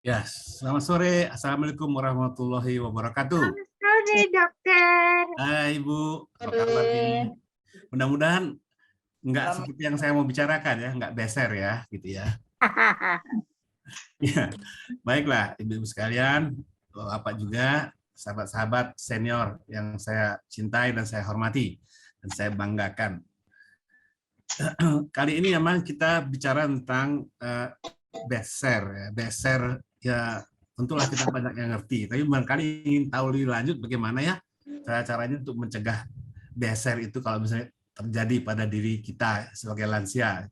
Ya, selamat sore. Assalamualaikum warahmatullahi wabarakatuh. Selamat sore, dokter. Hai Ibu, apa kabar ini? Mudah-mudahan nggak seperti yang saya mau bicarakan ya, nggak beser ya, gitu ya. Ya, baiklah Ibu-ibu sekalian, Bapak juga, sahabat-sahabat senior yang saya cintai dan saya hormati dan saya banggakan. Kali ini memang kita bicara tentang beser ya. Beser ya tentulah kita banyak yang ngerti, tapi barangkali ingin tahu lebih lanjut bagaimana ya cara-caranya untuk mencegah beser itu kalau misalnya terjadi pada diri kita sebagai lansia.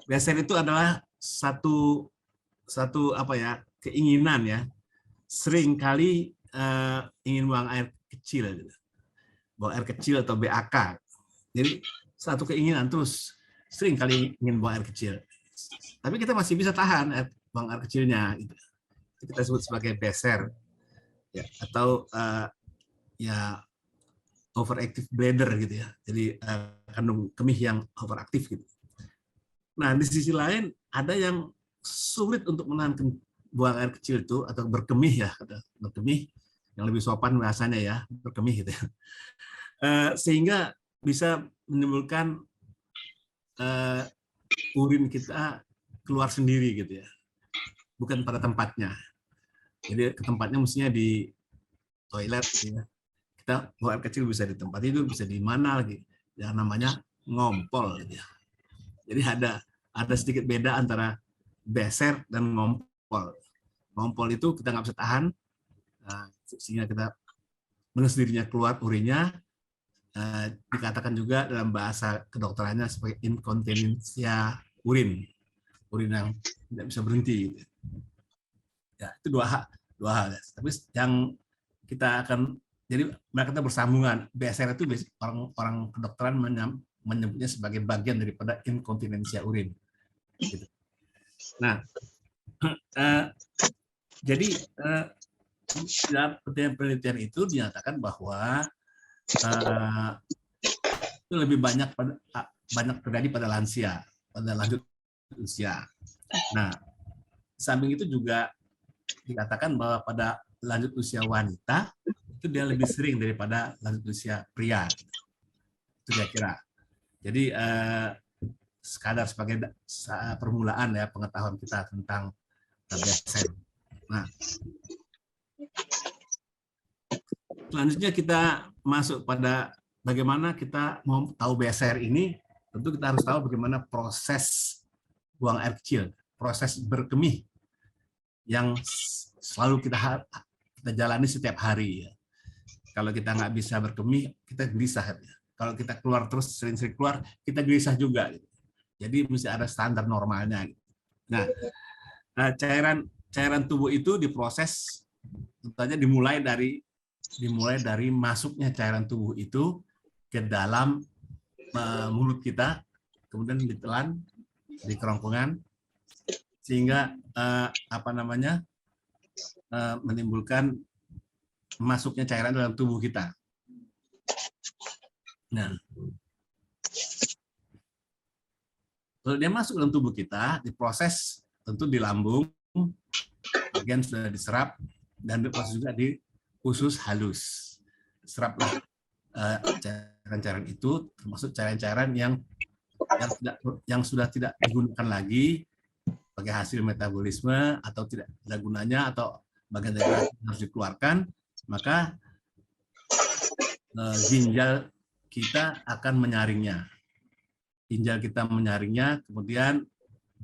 Beser itu adalah satu apa ya, keinginan ya, sering kali ingin buang air kecil, buang air kecil atau BAK. Jadi satu keinginan terus sering kali ingin buang air kecil. Tapi kita masih bisa tahan buang air kecilnya. Itu kita sebut sebagai beser, ya, atau ya overactive bladder gitu ya. Jadi kandung kemih yang overaktif gitu. Nah di sisi lain ada yang sulit untuk menahan buang air kecil itu atau berkemih ya, berkemih yang lebih sopan bahasanya ya, berkemih gitu ya. Sehingga bisa menimbulkan urin kita keluar sendiri gitu ya, bukan pada tempatnya. Jadi ke tempatnya mestinya di toilet gitu ya. Kita buang air kecil bisa di tempat itu, bisa di mana lagi, yang namanya ngompol gitu ya. Jadi ada sedikit beda antara beser dan ngompol. Ngompol itu kita nggak bisa tahan, sehingga kita dengan sendirinya keluar urinnya. Dikatakan juga dalam bahasa kedokterannya sebagai inkontinensia urin yang tidak bisa berhenti. Ya, itu dua hal. Tapi yang kita akan, jadi mereka bersambungan. BSR itu orang kedokteran menyebutnya sebagai bagian daripada inkontinensia urin. Gitu. Nah, jadi dalam penelitian itu dinyatakan bahwa itu lebih banyak terjadi pada lansia, pada lanjut usia. Nah, samping itu juga dikatakan bahwa pada lanjut usia wanita itu dia lebih sering daripada lanjut usia pria. Itu kira-kira. Jadi sekadar sebagai permulaan ya pengetahuan kita tentang BSM. Nah, selanjutnya kita masuk pada bagaimana kita mau tahu BSR ini. Tentu kita harus tahu bagaimana proses buang air kecil, proses berkemih yang selalu kita jalani setiap hari. Kalau kita nggak bisa berkemih, kita gelisah. Kalau kita keluar terus sering-sering keluar, kita gelisah juga. Jadi mesti ada standar normalnya. Nah, cairan tubuh itu diproses, tentunya dimulai dari masuknya cairan tubuh itu ke dalam mulut kita, kemudian ditelan di kerongkongan, sehingga menimbulkan masuknya cairan dalam tubuh kita. Nah, kalau dia masuk dalam tubuh kita, diproses tentu di lambung, bagian sudah diserap, dan diproses juga di usus halus. Seraplah cairan-cairan itu, termasuk cairan-cairan yang sudah tidak digunakan lagi sebagai hasil metabolisme atau tidak ada gunanya atau bagian dari harus dikeluarkan, maka ginjal kita akan menyaringnya. Ginjal kita menyaringnya, kemudian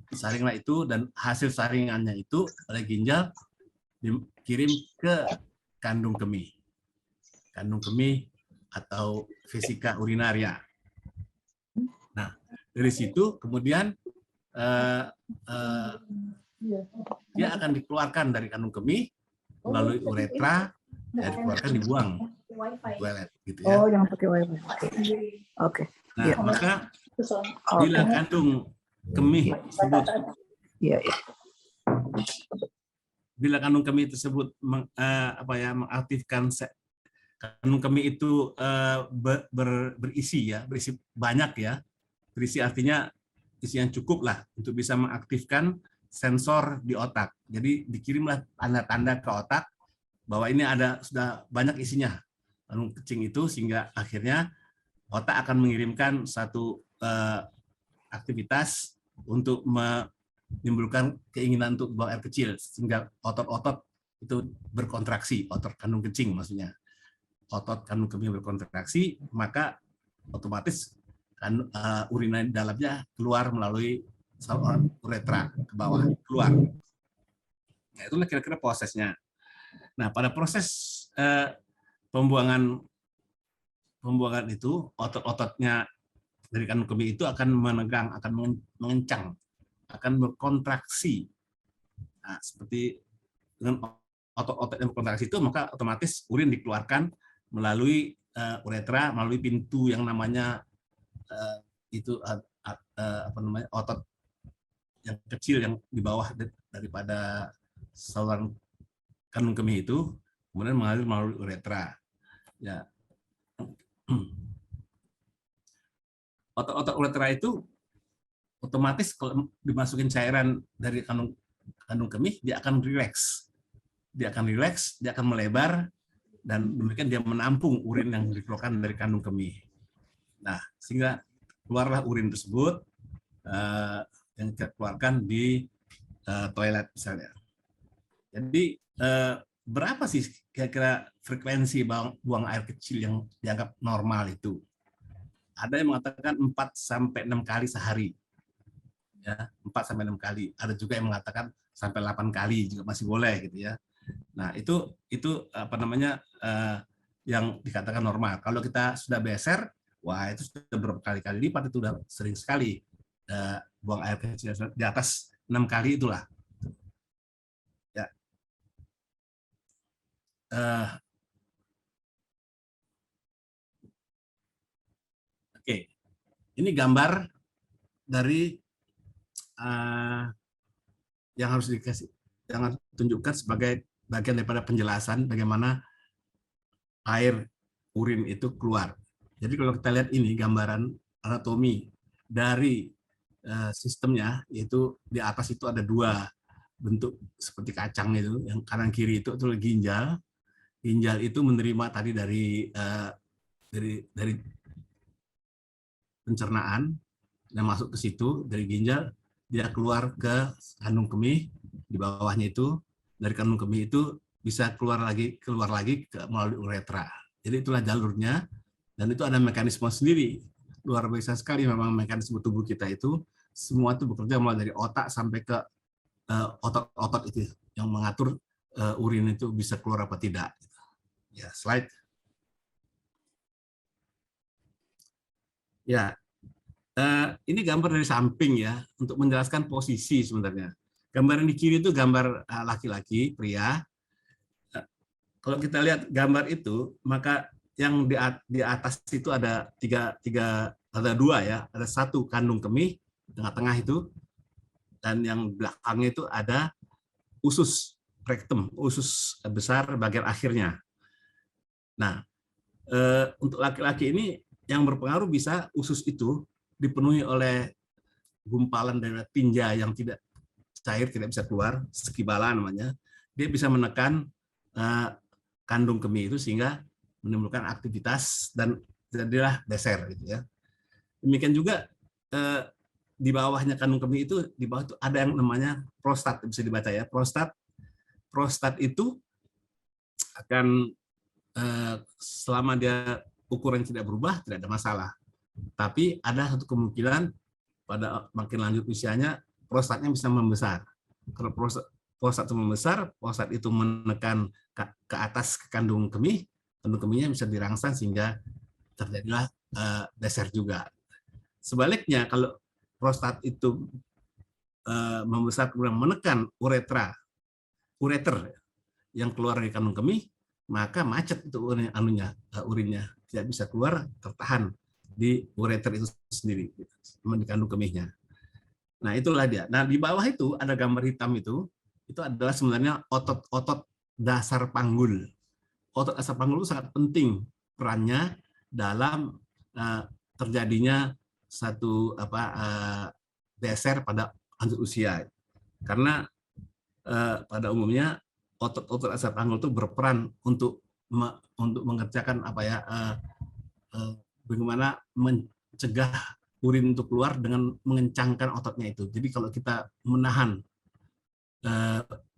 disaringlah itu, dan hasil saringannya itu oleh ginjal dikirim ke kandung kemih. Kandung kemih atau vesika urinaria. Nah, dari situ kemudian dia akan dikeluarkan dari kandung kemih melalui uretra, dan dikeluarkan dibuang toilet gitu ya. Oh, jangan pakai wifi. Oke. Nah, maka bila kandung kemih tersebut, bila kandung kemih tersebut mengaktifkan kandung kemih itu berisi banyak ya, berisi artinya isi yang cukup lah untuk bisa mengaktifkan sensor di otak. Jadi dikirimlah tanda-tanda ke otak bahwa ini sudah banyak isinya kandung kencing itu, sehingga akhirnya otak akan mengirimkan satu aktivitas untuk menimbulkan keinginan untuk buang air kecil, sehingga otot-otot itu berkontraksi, otot kandung kencing maksudnya. Otot kandung kemih berkontraksi, maka otomatis urin di dalamnya keluar melalui saluran uretra ke bawah, keluar. Nah, itulah kira-kira prosesnya. Nah, pada proses pembuangan itu, otot-ototnya dari kandung kemih itu akan menegang, akan mengencang, akan berkontraksi. Nah, seperti dengan otot-otot yang berkontraksi itu, maka otomatis urin dikeluarkan melalui uretra, melalui pintu yang namanya otot yang kecil yang di bawah daripada saluran kandung kemih itu, kemudian mengalir melalui uretra. Ya. Otot-otot uretra itu otomatis kalau dimasukin cairan dari kandung kemih, dia akan rileks. Dia akan melebar, dan demikian dia menampung urin yang dikeluarkan dari kandung kemih. Nah, sehingga keluarlah urin tersebut yang kita keluarkan di toilet misalnya. Jadi berapa sih kira-kira frekuensi buang air kecil yang dianggap normal itu? Ada yang mengatakan 4-6 kali sehari. Ya, 4-6 kali. Ada juga yang mengatakan sampai 8 kali juga masih boleh gitu ya. Nah, itu yang dikatakan normal. Kalau kita sudah beser, wah itu sudah berkali-kali lipat, itu sudah sering sekali buang air kecil di atas 6 kali itulah. Ya. Oke, ini gambar dari yang harus tunjukkan sebagai bagian daripada penjelasan bagaimana air urin itu keluar. Jadi kalau kita lihat ini gambaran anatomi dari sistemnya, yaitu di atas itu ada 2 bentuk seperti kacang itu, yang kanan kiri itu adalah ginjal. Ginjal itu menerima tadi dari pencernaan dan masuk ke situ, dari ginjal dia keluar ke kandung kemih, di bawahnya itu dari kandung kemih itu bisa keluar lagi melalui uretra. Jadi itulah jalurnya, dan itu ada mekanisme sendiri. Luar biasa sekali memang mekanisme tubuh kita itu, semua itu bekerja mulai dari otak sampai ke otot-otot itu yang mengatur urin itu bisa keluar apa tidak. Ya, slide. Ya, ini gambar dari samping ya, untuk menjelaskan posisi sebenarnya. Gambar yang di kiri itu gambar laki-laki, pria. Kalau kita lihat gambar itu, maka yang di atas itu ada ada 2 ya, ada 1 kandung kemih tengah-tengah itu, dan yang belakangnya itu ada usus rektum, usus besar bagian akhirnya. Nah, untuk laki-laki ini yang berpengaruh bisa usus itu dipenuhi oleh gumpalan dari tinja yang tidak cair, tidak bisa keluar, skibala namanya. Dia bisa menekan kandung kemih itu sehingga menimbulkan aktivitas dan jadilah beser gitu ya. Demikian juga di bawahnya kandung kemih itu, di bawah itu ada yang namanya prostat, bisa dibaca ya. Prostat itu akan selama dia ukuran tidak berubah tidak ada masalah. Tapi ada satu kemungkinan pada makin lanjut usianya prostatnya bisa membesar. Kalau prostat itu membesar, prostat itu menekan ke atas ke kandung kemihnya bisa dirangsang sehingga terjadilah beser juga. Sebaliknya kalau prostat itu membesar kemudian menekan ureter yang keluar dari kandung kemih, maka macet itu urinnya tidak bisa keluar, tertahan di ureter itu sendiri, di kandung kemihnya. Nah, itulah dia. Nah, di bawah itu ada gambar hitam itu adalah sebenarnya otot-otot dasar panggul. Otot dasar panggul itu sangat penting perannya dalam terjadinya satu beser pada lanjut usia. Karena pada umumnya otot-otot dasar panggul itu berperan untuk mengerjakan apa ya, bagaimana mencegah urin untuk keluar dengan mengencangkan ototnya itu. Jadi kalau kita menahan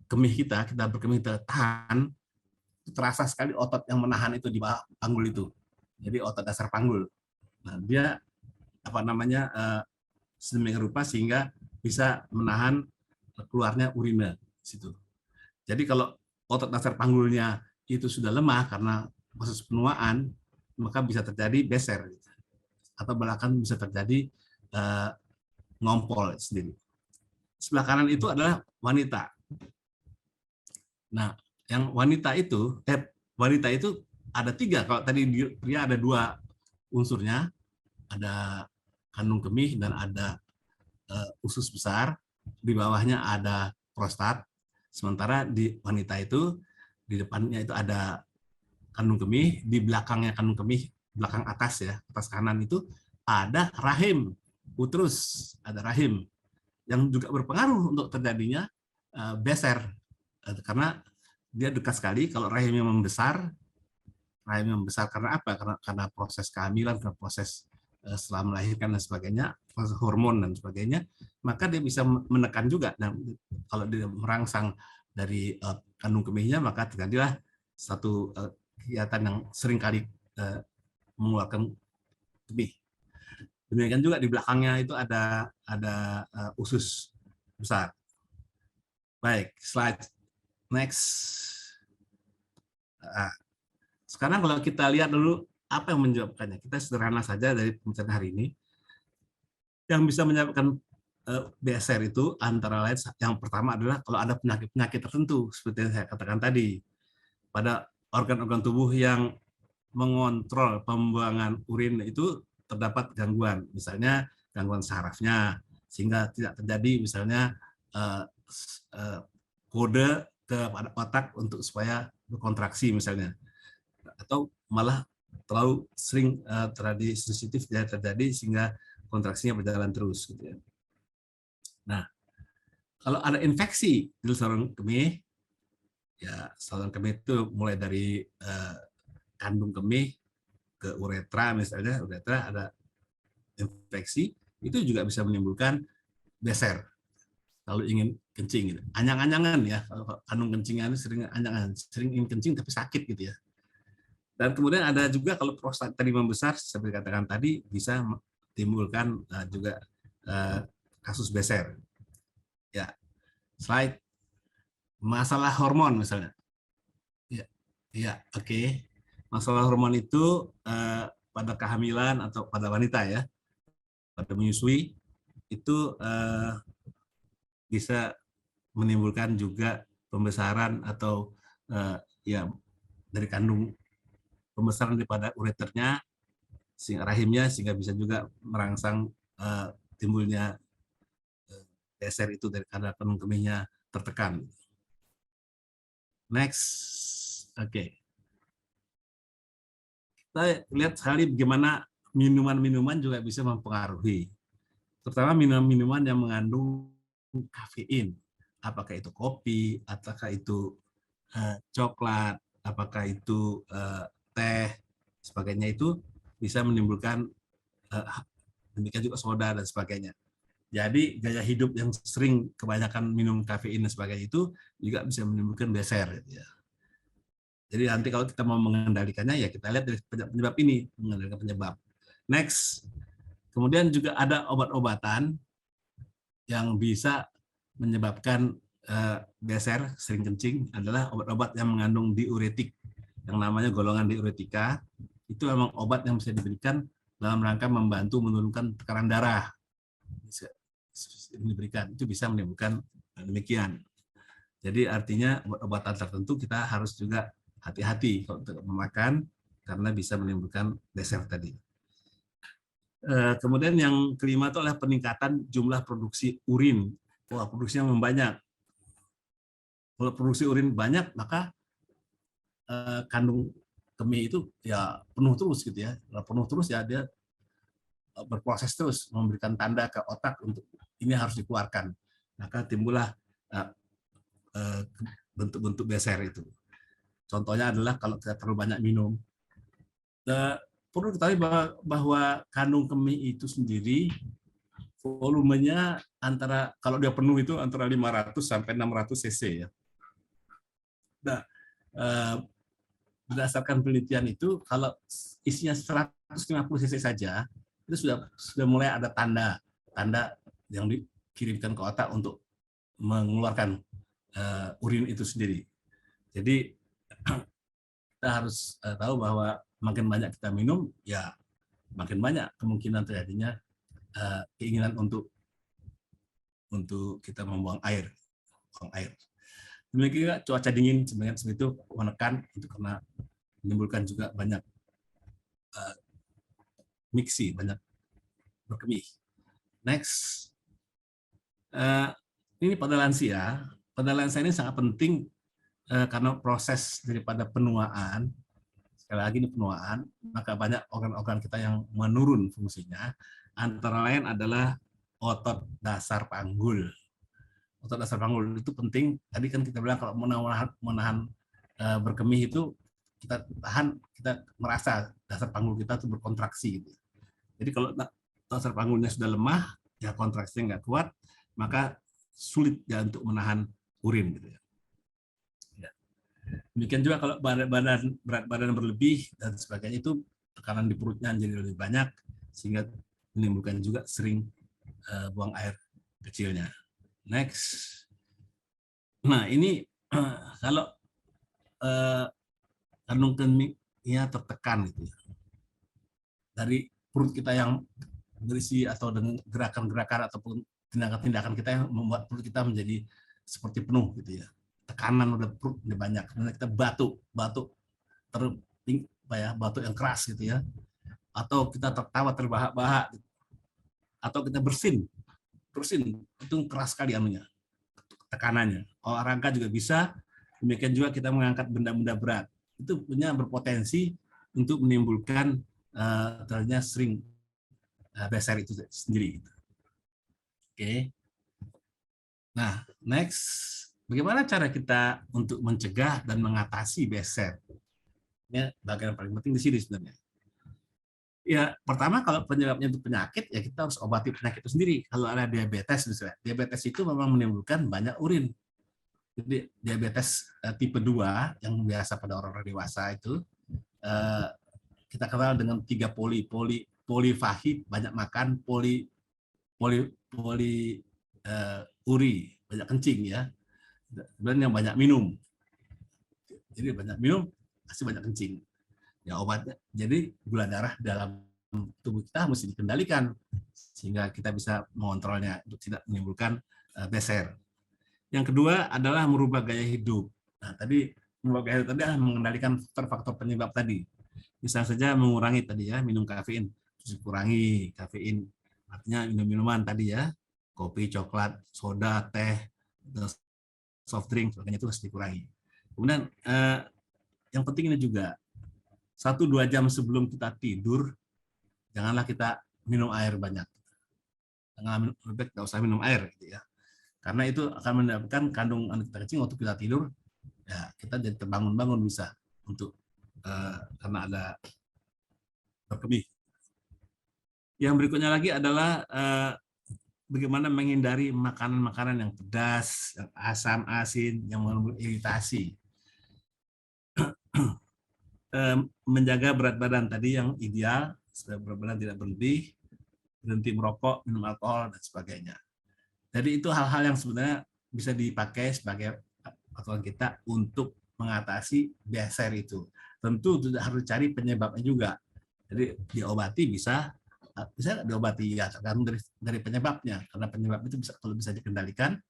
kemih kita berkemih, kita tahan, terasa sekali otot yang menahan itu di bawah panggul itu. Jadi otot dasar panggul. Nah, dia apa namanya sedemikian rupa sehingga bisa menahan keluarnya urina situ. Jadi kalau otot dasar panggulnya itu sudah lemah karena proses penuaan, maka bisa terjadi beser atau bahkan bisa terjadi ngompol sendiri. Sebelah kanan itu adalah wanita. Nah, yang wanita itu ada 3. Kalau tadi pria ada 2 unsurnya, ada kandung kemih dan ada usus besar. Di bawahnya ada prostat. Sementara di wanita itu di depannya itu ada kandung kemih, di belakangnya kandung kemih, belakang atas ya, atas kanan itu ada rahim, uterus, ada rahim yang juga berpengaruh untuk terjadinya beser karena dia dekat sekali. Kalau rahimnya membesar karena apa? Karena proses kehamilan, karena proses setelah melahirkan dan sebagainya, proses hormon dan sebagainya, maka dia bisa menekan juga. Dan kalau dia merangsang dari kandung kemihnya, maka terjadilah satu kegiatan yang seringkali mengeluarkan kemih. Demikian juga di belakangnya itu ada usus besar. Baik, slide next. Sekarang kalau kita lihat dulu apa yang menyebabkannya. Kita sederhana saja dari pembicaraan hari ini. Yang bisa menyebabkan BSR itu antara lain, yang pertama adalah kalau ada penyakit-penyakit tertentu seperti yang saya katakan tadi. Pada organ-organ tubuh yang mengontrol pembuangan urin itu terdapat gangguan, misalnya gangguan sarafnya, sehingga tidak terjadi misalnya kode kepada otak untuk supaya berkontraksi misalnya, atau malah terlalu sering terjadi sensitif terjadi sehingga kontraksinya berjalan terus gitu ya. Nah, kalau ada infeksi di saluran kemih, ya saluran kemih itu mulai dari kandung kemih ke uretra misalnya, uretra ada infeksi, itu juga bisa menimbulkan beser. Kalau ingin kencing gitu. Anyang-anyangan ya, kalau kandung kencingnya itu sering anyangan, sering ingin kencing tapi sakit gitu ya. Dan kemudian ada juga kalau prostat tadi membesar, seperti katakan tadi, bisa menimbulkan juga kasus beser. Ya, slide masalah hormon misalnya. Ya, oke. Masalah hormon itu pada kehamilan atau pada wanita ya, pada menyusui itu bisa menimbulkan juga pembesaran atau ya dari kandung pembesaran daripada ureternya, sehingga rahimnya, sehingga bisa juga merangsang timbulnya beser itu dari karena kandung kemihnya tertekan. Next, oke. Kita lihat sekali bagaimana minuman-minuman juga bisa mempengaruhi, terutama minuman-minuman yang mengandung kafein. Apakah itu kopi, apakah itu coklat, apakah itu teh, sebagainya, itu bisa menimbulkan demikian juga soda dan sebagainya. Jadi gaya hidup yang sering kebanyakan minum kafein dan sebagainya itu juga bisa menimbulkan beser. Ya. Jadi nanti kalau kita mau mengendalikannya ya kita lihat dari penyebab ini, mengendalikan penyebab. Next, kemudian juga ada obat-obatan yang bisa menyebabkan beser, sering kencing, adalah obat-obat yang mengandung diuretik, yang namanya golongan diuretika. Itu memang obat yang bisa diberikan dalam rangka membantu menurunkan tekanan darah. Diberikan itu bisa menimbulkan demikian. Jadi artinya obat-obatan tertentu kita harus juga hati-hati untuk memakan karena bisa menimbulkan beser tadi. Kemudian yang kelima itu adalah peningkatan jumlah produksi urin. Wah, produksinya membanyak. Kalau produksi urin banyak, maka kandung kemih itu ya penuh terus gitu ya. Kalau penuh terus ya dia berproses terus, memberikan tanda ke otak untuk ini harus dikeluarkan. Maka timbullah bentuk-bentuk beser itu. Contohnya adalah kalau kita terlalu banyak minum. Perlu diketahui bahwa kandung kemih itu sendiri volumenya antara, kalau dia penuh itu antara 500 sampai 600 cc ya. Nah, berdasarkan penelitian itu kalau isinya 150 cc saja itu sudah mulai ada tanda yang dikirimkan ke otak untuk mengeluarkan urin itu sendiri. Jadi kita harus tahu bahwa makin banyak kita minum, ya makin banyak kemungkinan terjadinya keinginan untuk kita membuang air, buang air. Demikian juga cuaca dingin sebenarnya itu menekan itu karena menimbulkan juga banyak miksi, banyak berkemih. Next, ini pada lansia. Pada lansia ini sangat penting karena proses daripada penuaan, sekali lagi ini penuaan, maka banyak organ-organ kita yang menurun fungsinya. Antara lain adalah otot dasar panggul. Otot dasar panggul itu penting. Tadi kan kita bilang kalau menahan berkemih itu kita tahan, kita merasa dasar panggul kita itu berkontraksi. Gitu. Jadi kalau dasar panggulnya sudah lemah, ya kontraksinya nggak kuat, maka sulit ya untuk menahan urin. Gitu ya. Demikian juga kalau berat badan berlebih dan sebagainya itu tekanan di perutnya jadi lebih banyak sehingga menimbulkan juga sering buang air kecilnya. Next. Nah ini kalau kandung kemihnya tertekan gitu ya. Dari perut kita yang berisi atau dengan gerakan-gerakan ataupun tindakan-tindakan kita yang membuat perut kita menjadi seperti penuh gitu ya. Tekanan udah perut udah banyak, karena kita batuk batuk yang keras gitu ya, atau kita tertawa terbahak-bahak, gitu. Atau kita bersin itu keras sekali anunya, tekanannya. Olahraga juga bisa, demikian juga kita mengangkat benda-benda berat, itu punya berpotensi untuk menimbulkan ternyata sering beser itu sendiri. Oke. Nah, next. Bagaimana cara kita untuk mencegah dan mengatasi beser? Ini bagian paling penting di sini sebenarnya. Ya, pertama kalau penyebabnya itu penyakit, ya kita harus obati penyakit itu sendiri. Kalau ada diabetes, misalnya, diabetes itu memang menimbulkan banyak urin. Jadi diabetes tipe 2 yang biasa pada orang dewasa itu kita kenal dengan 3 polifahit, banyak makan, uri, banyak kencing ya. Dan yang banyak minum. Jadi banyak minum pasti banyak kencing. Ya obatnya. Jadi gula darah dalam tubuh kita mesti dikendalikan sehingga kita bisa mengontrolnya untuk tidak menimbulkan beser. Yang kedua adalah merubah gaya hidup. Nah, tadi merubah gaya hidup tadi adalah mengendalikan faktor-faktor penyebab tadi. Misalnya saja mengurangi tadi ya, minum kafein, terus kurangi kafein. Artinya minum-minuman tadi ya, kopi, coklat, soda, teh, soft drink, sebagainya itu harus dikurangi. Kemudian yang penting ini juga 1-2 jam sebelum kita tidur, janganlah kita minum air banyak. Jangan lebih nggak usah minum air, gitu ya. Karena itu akan menyebabkan kandung anak kita kecil waktu kita tidur, ya kita jadi terbangun-bangun bisa untuk karena ada berkemih. Yang berikutnya lagi adalah bagaimana menghindari makanan-makanan yang pedas, yang asam, asin, yang menimbulkan iritasi. Menjaga berat badan tadi yang ideal, supaya berat badan tidak berlebih, berhenti merokok, minum alkohol, dan sebagainya. Jadi itu hal-hal yang sebenarnya bisa dipakai sebagai aturan kita untuk mengatasi beser itu. Tentu tidak harus cari penyebabnya juga. Jadi diobati bisa diobati ya tergantung dari penyebabnya, karena penyebab itu bisa, kalau bisa dikendalikan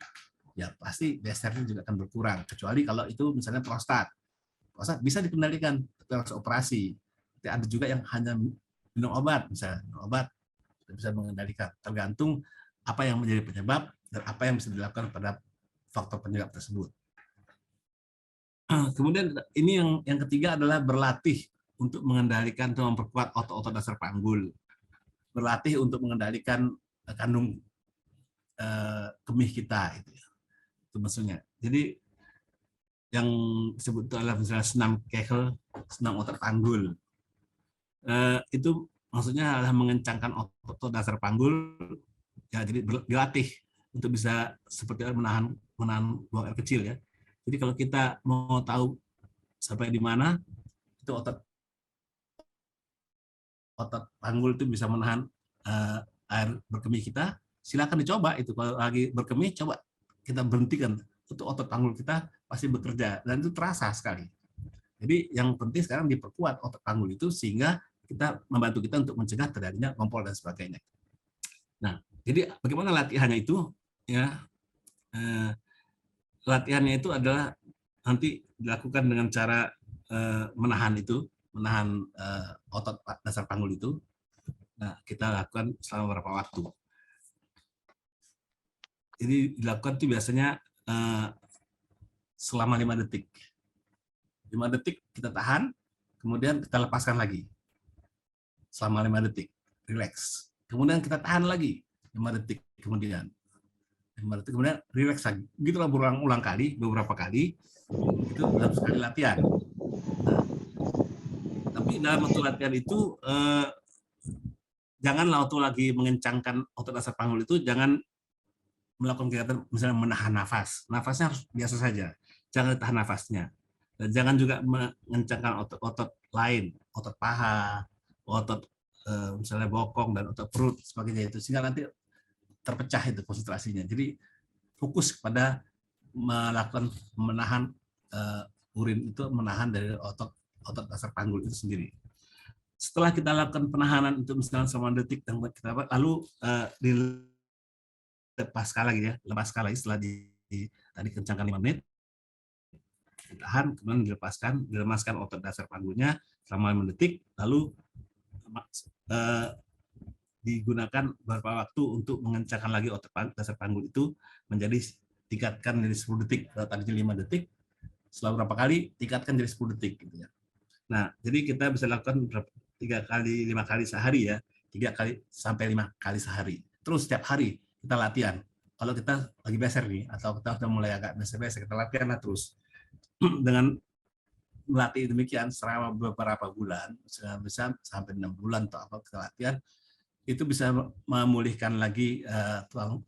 ya pasti besernya juga akan berkurang, kecuali kalau itu misalnya prostat bisa dikendalikan tapi harus operasi. Tapi ada juga yang hanya minum obat, misalnya minum obat bisa mengendalikan, tergantung apa yang menjadi penyebab dan apa yang bisa dilakukan pada faktor penyebab tersebut. Kemudian ini yang ketiga adalah berlatih untuk mengendalikan atau memperkuat otot-otot dasar panggul. Berlatih untuk mengendalikan kandung kemih kita. itu maksudnya. Jadi yang disebut itu adalah misalnya senam Kegel, senam otot panggul. Itu maksudnya adalah mengencangkan otot dasar panggul, ya, jadi dilatih untuk bisa seperti menahan buang air kecil ya. Jadi kalau kita mau tahu sampai di mana itu otot panggul itu bisa menahan air berkemih kita, silakan dicoba itu. Kalau lagi berkemih, coba kita berhentikan, itu otot panggul kita pasti bekerja dan itu terasa sekali. Jadi yang penting sekarang diperkuat otot panggul itu sehingga kita membantu kita untuk mencegah terjadinya ngompol dan sebagainya. Nah, jadi bagaimana latihannya itu? Ya, latihannya itu adalah nanti dilakukan dengan cara menahan otot dasar panggul itu. Nah, kita lakukan selama beberapa waktu. Jadi dilakukan itu biasanya selama 5 detik. 5 detik kita tahan, kemudian kita lepaskan lagi. Selama 5 detik, relax. Kemudian kita tahan lagi 5 detik, kemudian 5 detik, kemudian relax lagi. Begitulah berulang-ulang kali, beberapa kali. Itu dalam sekali latihan. Nah, tapi dalam waktu latihan itu janganlah waktu lagi mengencangkan otot dasar panggul itu jangan melakukan kegiatan misalnya menahan nafas. Nafasnya harus biasa saja. Jangan tahan nafasnya. Dan jangan juga mengencangkan otot-otot lain, otot paha, otot misalnya bokong dan otot perut sebagainya itu, sehingga nanti terpecah itu konsentrasinya. Jadi fokus kepada melakukan menahan urin itu, menahan dari otot dasar panggul itu sendiri. Setelah kita lakukan penahanan itu misalnya selama detik dan kita lalu dilepaskan lagi ya, lepaskan lagi setelah tadi kencangkan 5 menit, ditahan, kemudian dilemaskan otot dasar panggulnya selama 5 detik, lalu digunakan beberapa waktu untuk mengencangkan lagi otot dasar panggul itu menjadi tingkatkan dari 10 detik, tadinya 5 detik, setelah berapa kali tingkatkan jadi 10 detik gitu ya. Nah, jadi kita bisa lakukan 3 kali 5 kali sehari ya, 3 kali sampai 5 kali sehari. Terus setiap hari kita latihan. Kalau kita lagi beser nih, atau kita sudah mulai agak beser-beser, kita latihan terus. Dengan melatih demikian selama beberapa bulan, bisa sampai 6 bulan atau apa kita latihan, itu bisa memulihkan lagi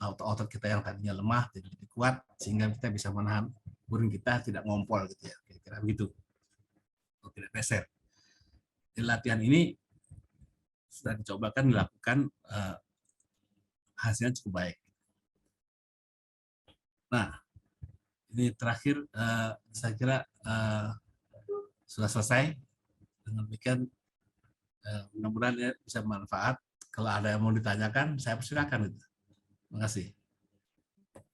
otot kita yang tadinya lemah jadi lebih kuat, sehingga kita bisa menahan urin kita tidak ngompol gitu ya, kira-kira begitu, atau tidak beser. Di latihan ini sudah dicobakan dilakukan, hasilnya cukup baik. Nah, ini terakhir saya kira sudah selesai. Dengan demikian mudah-mudahan ya bisa bermanfaat. Kalau ada yang mau ditanyakan, saya persilakan. Terima kasih.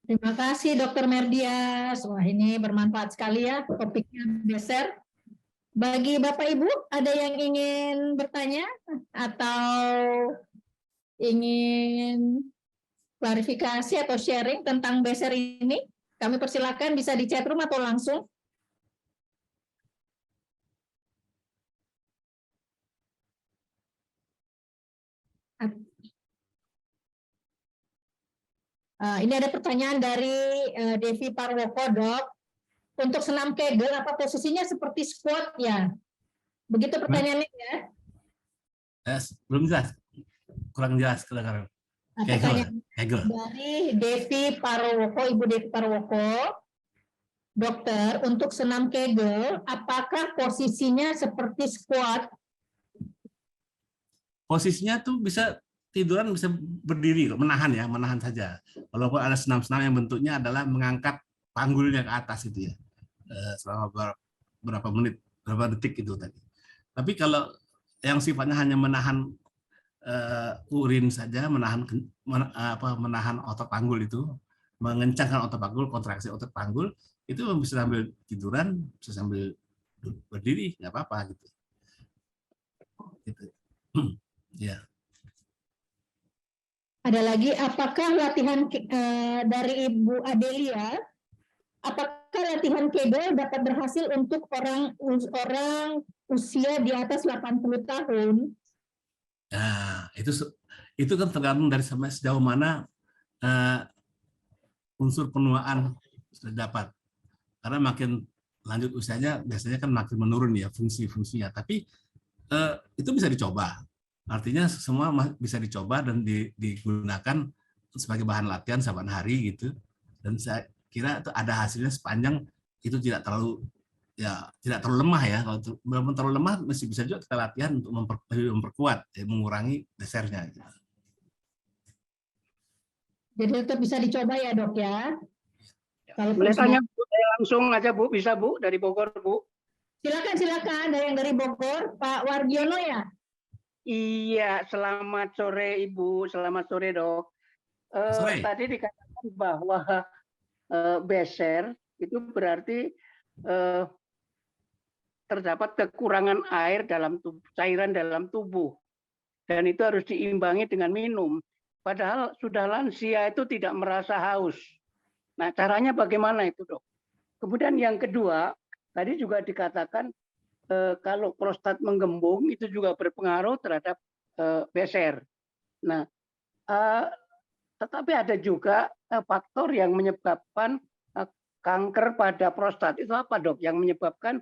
Terima kasih Dr. Merdias. Wah, ini bermanfaat sekali ya topiknya beser. Bagi Bapak Ibu, ada yang ingin bertanya atau ingin klarifikasi atau sharing tentang beser ini? Kami persilakan bisa di chat room atau langsung. Ini ada pertanyaan dari Devi Parwoko, Dok. Untuk senam Kegel, apa posisinya seperti squat ya? Begitu pertanyaannya ya? Belum jelas, kurang jelas kedengaran. Kegel. Dari Devi Parwoko, Ibu Devi Parwoko, Dokter, untuk senam Kegel, apakah posisinya seperti squat? Posisinya tuh bisa tiduran, bisa berdiri, menahan saja. Walaupun ada senam-senam yang bentuknya adalah mengangkat panggulnya ke atas itu ya, selama berapa menit, berapa detik itu tadi. Tapi kalau yang sifatnya hanya menahan urin saja, menahan otot panggul itu, mengencangkan otot panggul, kontraksi otot panggul, itu bisa sambil tiduran, bisa sambil berdiri, nggak apa-apa gitu. Ya. Ada lagi, apakah latihan dari Ibu Adelia, apakah latihan Kegel dapat berhasil untuk orang usia di atas 80 tahun? Nah, itu kan tergantung dari sejauh mana unsur penuaan sudah dapat. Karena makin lanjut usianya biasanya kan makin menurun ya fungsi-fungsinya. Tapi itu bisa dicoba. Artinya semua bisa dicoba dan digunakan sebagai bahan latihan saban hari gitu. Dan saya kira itu ada hasilnya sepanjang itu tidak terlalu lemah ya. Kalau terlalu lemah masih bisa juga kita latihan untuk memperkuat, mengurangi gesernya. Gitu. Jadi tetap bisa dicoba ya dok ya. Kalau boleh tanya Bu, saya langsung aja Bu, bisa Bu dari Bogor Bu. Silakan, ada yang dari Bogor, Pak Wargiono ya. Iya, selamat sore Ibu, selamat sore Dok. Tadi dikatakan bahwa beser itu berarti terdapat kekurangan air dalam cairan dalam tubuh, dan itu harus diimbangi dengan minum. Padahal sudah lansia itu tidak merasa haus. Nah, caranya bagaimana itu, Dok? Kemudian yang kedua, tadi juga dikatakan kalau prostat menggembung itu juga berpengaruh terhadap beser. Nah, tetapi ada juga faktor yang menyebabkan kanker pada prostat. Itu apa, Dok? Yang menyebabkan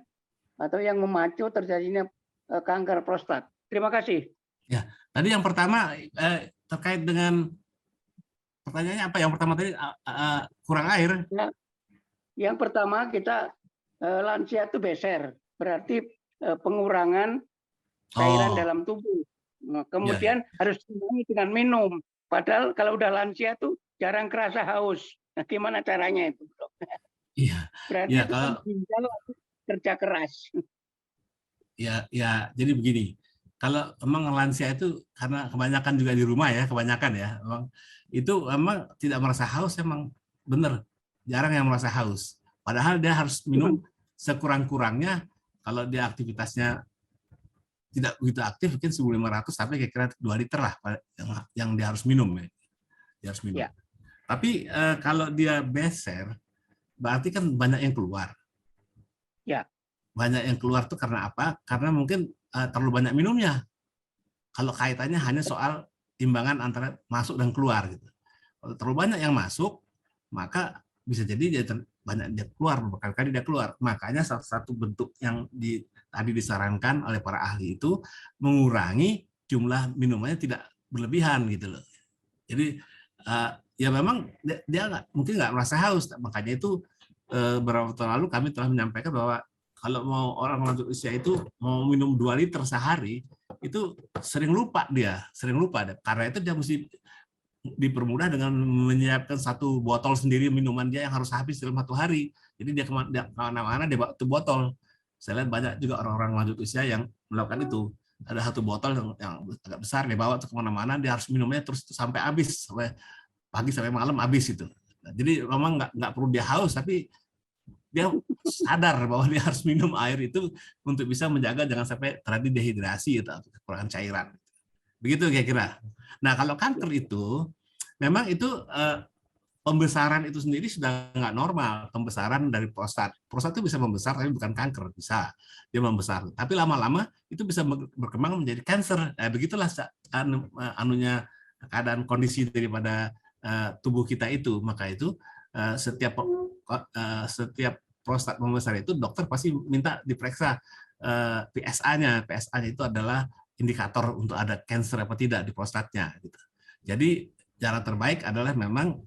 atau yang memacu terjadinya kanker prostat? Terima kasih. Ya, tadi yang pertama terkait dengan pertanyaannya apa? Yang pertama tadi kurang air. Ya, yang pertama kita lansia itu beser, berarti pengurangan cairan dalam tubuh. Nah, kemudian harus diimbangi dengan minum. Padahal kalau udah lansia tuh jarang kerasa haus. Nah, gimana caranya itu, Dok? Iya. Berarti Ya, kalau ginjal kerja keras. Ya, jadi begini. Kalau emang lansia itu karena kebanyakan juga di rumah ya, kebanyakan ya, itu emang tidak merasa haus, emang bener jarang yang merasa haus. Padahal dia harus minum sekurang-kurangnya kalau dia aktivitasnya tidak begitu aktif, mungkin 1.500 sampai kira-kira 2 liter lah yang dia harus minum ya. Dia harus minum. Ya. Tapi kalau dia beser, berarti kan banyak yang keluar. Ya. Banyak yang keluar tuh karena apa? Karena mungkin terlalu banyak minumnya. Kalau kaitannya hanya soal timbangan antara masuk dan keluar gitu. Kalau terlalu banyak yang masuk, maka bisa jadi dia banyak dia keluar, berkali-kali dia keluar. Makanya salah satu bentuk yang tadi disarankan oleh para ahli itu mengurangi jumlah minumannya tidak berlebihan gitu loh. Jadi ya memang dia mungkin nggak merasa haus, makanya itu beberapa waktu lalu kami telah menyampaikan bahwa kalau mau orang lanjut usia itu mau minum 2 liter sehari, itu sering lupa dia. Karena itu dia mesti dipermudah dengan menyiapkan 1 botol sendiri minuman dia yang harus habis dalam 1 hari. Jadi dia kemana-mana dia bawa 1 botol. Saya lihat banyak juga orang-orang lanjut usia yang melakukan itu. Ada 1 botol yang agak besar, dia bawa kemana-mana, dia harus minumnya terus sampai habis, sampai pagi sampai malam habis itu. Jadi memang nggak perlu dia haus, tapi dia sadar bahwa dia harus minum air itu untuk bisa menjaga jangan sampai terjadi dehidrasi atau kekurangan cairan. Begitu kira-kira. Nah, kalau kanker itu memang itu pembesaran itu sendiri sudah nggak normal. Pembesaran dari prostat. Prostat itu bisa membesar tapi bukan kanker, bisa dia membesar. Tapi lama-lama itu bisa berkembang menjadi kanker. Begitulah anunya keadaan kondisi daripada tubuh kita itu. Maka itu setiap prostat membesar itu dokter pasti minta diperiksa PSA-nya. PSA-nya itu adalah indikator untuk ada kanker apa tidak di prostatnya. Gitu. Jadi cara terbaik adalah memang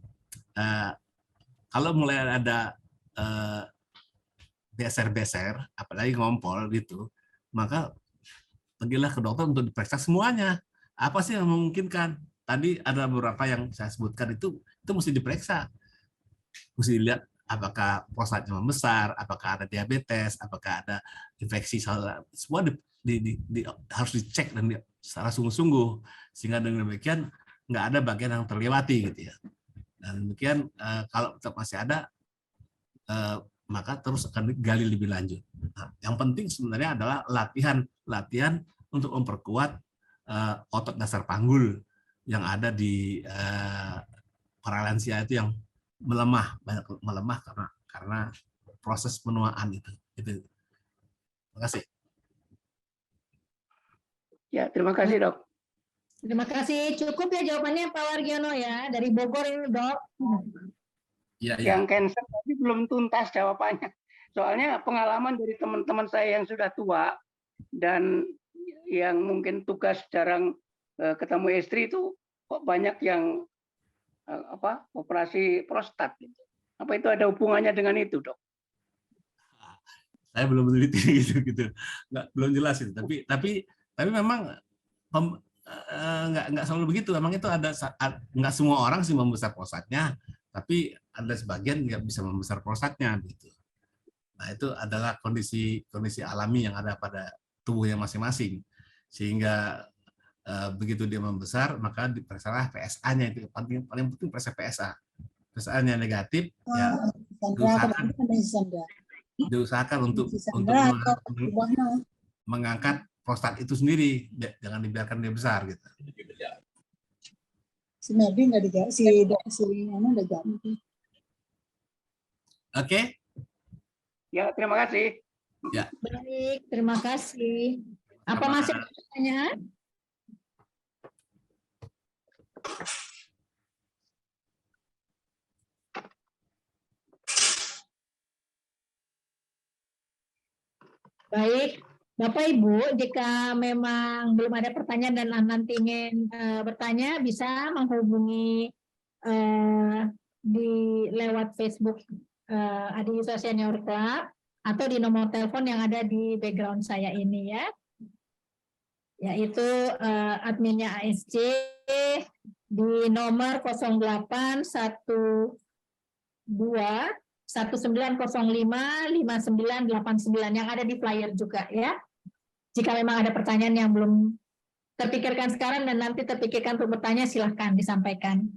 kalau mulai ada beser-beser, apalagi ngompol gitu, maka pergilah ke dokter untuk diperiksa semuanya. Apa sih yang memungkinkan? Tadi ada beberapa yang saya sebutkan itu mesti diperiksa. Mesti dilihat apakah prostatnya membesar, apakah ada diabetes, apakah ada infeksi saluran, semua harus dicek dan secara sungguh-sungguh, sehingga dengan demikian nggak ada bagian yang terlewati gitu ya. Dan demikian kalau tetap masih ada, maka terus akan digali lebih lanjut. Nah, yang penting sebenarnya adalah latihan untuk memperkuat otot dasar panggul yang ada di para lansia itu yang banyak melemah karena proses penuaan itu. Terima kasih. Ya, terima kasih, Dok. Terima kasih. Cukup ya jawabannya Pak Wargiono ya dari Bogor ini, Dok. Ya, ya. Yang cancer tadi belum tuntas jawabannya. Soalnya pengalaman dari teman-teman saya yang sudah tua dan yang mungkin tugas jarang ketemu istri itu kok banyak yang operasi prostat gitu. Apa itu ada hubungannya dengan itu, Dok? Saya belum meneliti gitu. Belum jelas itu. Tapi memang nggak selalu begitu. Memang itu ada nggak semua orang sih membesar prostatnya, tapi ada sebagian nggak bisa membesar prostatnya gitu. Nah, itu adalah kondisi alami yang ada pada tubuhnya masing-masing. Sehingga begitu dia membesar, maka diperiksalah PSA-nya, itu paling penting periksa PSA. PSA-nya negatif, ya diusahakan untuk mengangkat prostat itu sendiri, jangan dibiarkan dia besar gitu. Si Meldi nggak diganti, si Nana udah ganti. Oke. Ya, terima kasih. Ya. Baik, terima kasih. Apa masih ada pertanyaan? Baik, Bapak Ibu, jika memang belum ada pertanyaan dan nanti ingin bertanya, bisa menghubungi di lewat Facebook Adi Yuswa Senior Club atau di nomor telepon yang ada di background saya ini ya, yaitu adminnya ASC di nomor 0812 1905-5989 yang ada di flyer juga ya. Jika memang ada pertanyaan yang belum terpikirkan sekarang dan nanti terpikirkan untuk bertanya, silahkan disampaikan.